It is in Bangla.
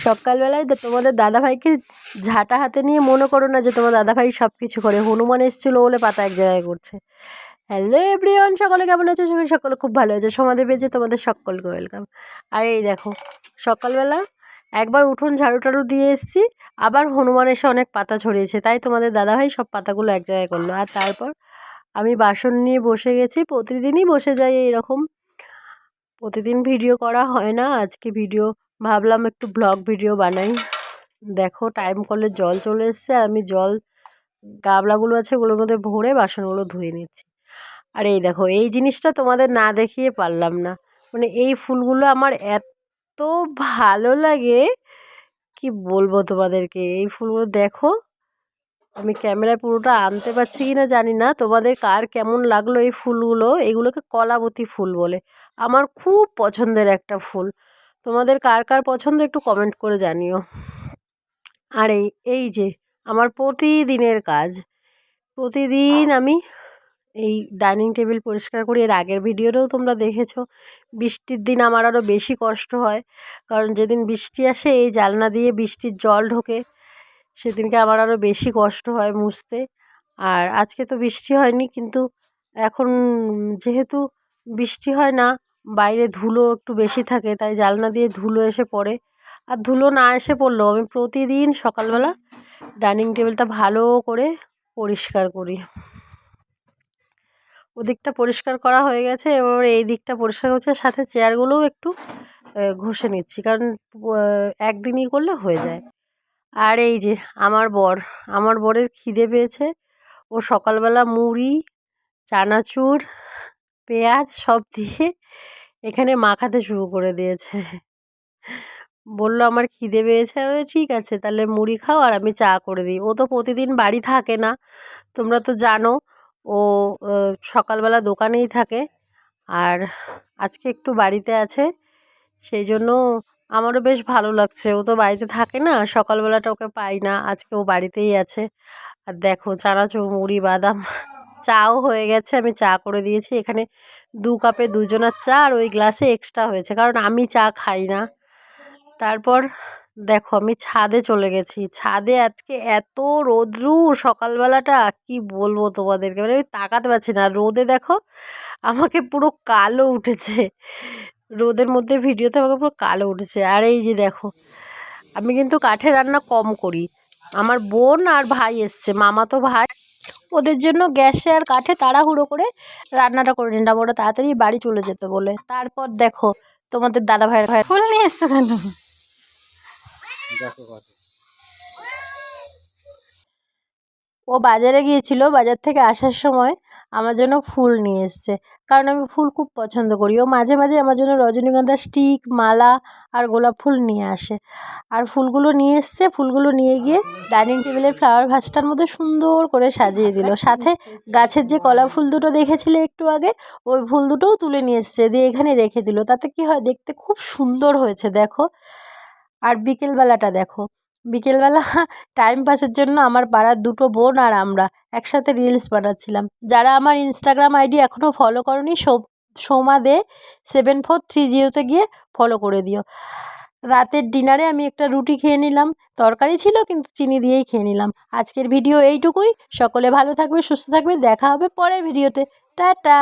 সকালবেলায় তোমাদের দাদাভাইকে ঝাঁটা হাতে নিয়ে মনে করো না যে তোমার দাদাভাই সব কিছু করে। হনুমান এসেছিলো বলে পাতা এক জায়গায় করছে। হ্যালো এভরিওয়ান, সকলে কেমন আছে? সকলে খুব ভালো আছে। সমাধি পেয়েছে তোমাদের সকলকে ওয়েলকাম। আর এই দেখো, সকালবেলা একবার উঠোন ঝাড়ু টাড়ু দিয়ে এসেছি, আবার হনুমান এসে অনেক পাতা ছড়িয়েছে, তাই তোমাদের দাদাভাই সব পাতাগুলো এক জায়গায় করলো। আর তারপর আমি বাসন নিয়ে বসে গেছি। প্রতিদিনই বসে যাই এইরকম, প্রতিদিন ভিডিও করা হয় না। আজকে ভিডিও ভাবলাম একটু ব্লগ ভিডিও বানাই। দেখো টাইম কলের জল চলে এসছে, আর আমি জল গামলাগুলো আছে ওগুলোর মধ্যে ভরে বাসনগুলো ধুয়ে নিচ্ছি। আর এই দেখো, এই জিনিসটা তোমাদের না দেখিয়ে পারলাম না, মানে এই ফুলগুলো আমার এত ভালো লাগে কি বলবো তোমাদেরকে। এই ফুলগুলো দেখো, আমি ক্যামেরায় পুরোটা আনতে পারছি কি না জানি না, তোমাদের কার কেমন লাগলো এই ফুলগুলো। এগুলোকে কলাবতী ফুল বলে, আমার খুব পছন্দের একটা ফুল। তোমাদের কার কার পছন্দ একটু কমেন্ট করে জানিও। আর এই যে আমার প্রতিদিনের কাজ, প্রতিদিন আমি এই ডাইনিং টেবিল পরিষ্কার করি। এর আগের ভিডিওতেও তোমরা দেখেছো। বৃষ্টির দিন আমার আরও বেশি কষ্ট হয়, কারণ যেদিন বৃষ্টি আসে এই জানলা দিয়ে বৃষ্টির জল ঢোকে, সেদিনকে আমার আরও বেশি কষ্ট হয় মুছতে। আর আজকে তো বৃষ্টি হয়নি, কিন্তু এখন যেহেতু বৃষ্টি হয় না, বাইরে ধুলো একটু বেশি থাকে, তাই জানলা দিয়ে ধুলো এসে পড়ে। আর ধুলো না এসে পড়লেও আমি প্রতিদিন সকালবেলা ডাইনিং টেবিলটা ভালো করে পরিষ্কার করি। ওদিকটা পরিষ্কার করা হয়ে গেছে, এবার এই দিকটা পরিষ্কার হচ্ছে, সাথে চেয়ারগুলোও একটু ঘষে নিচ্ছি, কারণ একদিনই করলে হয়ে যায়। আর এই যে আমার বরের খিদে পেয়েছে। ও সকালবেলা মুড়ি, চানাচুর, পেঁয়াজ সব দিয়ে এখানে মাখাতে শুরু করে দিয়েছে। বললো আমার খিদে পেয়েছে। আমি ঠিক আছে তাহলে মুড়ি খাও আর আমি চা করে দিই। ও তো প্রতিদিন বাড়ি থাকে না, তোমরা তো জানো। ও সকালবেলা দোকানেই থাকে, আর আজকে একটু বাড়িতে আছে, সেই জন্য আমারও বেশ ভালো লাগছে। ও তো বাড়িতে থাকে না, সকালবেলাটা ওকে পাই না, আজকে ও বাড়িতেই আছে। আর দেখো চানাচুর, মুড়ি, বাদাম, চাও হয়ে গেছে, আমি চা করে দিয়েছি। এখানে 2 কাপে 2 জনের চা, আর ওই গ্লাসে এক্সট্রা হয়েছে, কারণ আমি চা খাই না। তারপর দেখো আমি ছাদে চলে গেছি। ছাদে আজকে এত রোদ্রু সকালবেলাটা, কি বলবো তোমাদেরকে, মানে আমি তাকাতে পারছি না। রোদে দেখো আমাকে পুরো কালো উঠেছে, রোদের মধ্যে ভিডিওতে আমাকে পুরো কালো উঠেছে। আর এই যে দেখো, আমি কিন্তু কাঠে রান্না কম করি। আমার বোন আর ভাই এসছে, মামাতো ভাই, ওদের জন্য গ্যাসে আর কাঠে তাড়াহুড়ো করে রান্নাটা করে নিলাম, ওরা তাড়াতাড়ি বাড়ি চলে যেতে বলে। তারপর দেখো তোমাদের দাদা ভাইয়ের ফুল নিয়ে এসছো কেন? ও বাজারে গিয়েছিল, বাজার থেকে আসার সময় আমার জন্য ফুল নিয়ে এসছে, কারণ আমি ফুল খুব পছন্দ করি। ও মাঝে মাঝে আমার জন্য রজনীগন্ধা স্টিক, মালা আর গোলাপ ফুল নিয়ে আসে। আর ফুলগুলো নিয়ে এসছে, ফুলগুলো নিয়ে গিয়ে ডাইনিং টেবিলের ফ্লাওয়ার ভাসটার মধ্যে সুন্দর করে সাজিয়ে দিল। সাথে গাছের যে কলা ফুল দুটো দেখেছিলে একটু আগে, ওই ফুল দুটোও তুলে নিয়ে এসছে, দিয়ে এখানে রেখে দিল। তাতে কি হয়, দেখতে খুব সুন্দর হয়েছে দেখো। আর বিকেলবেলাটা দেখো, বিকেলবেলা টাইম পাসের জন্য আমার পাড়ার 2টো বোন আর আমরা একসাথে রিলস বানাচ্ছিলাম। যারা আমার ইনস্টাগ্রাম আইডি এখনও ফলো করনি, সোমাদে 7430-তে গিয়ে ফলো করে দিও। রাতের ডিনারে আমি একটা রুটি খেয়ে নিলাম, তরকারি ছিল কিন্তু চিনি দিয়েই খেয়ে নিলাম। আজকের ভিডিও এইটুকুই। সকলে ভালো থাকবে, সুস্থ থাকবে, দেখা হবে পরের ভিডিওতে। টাটা।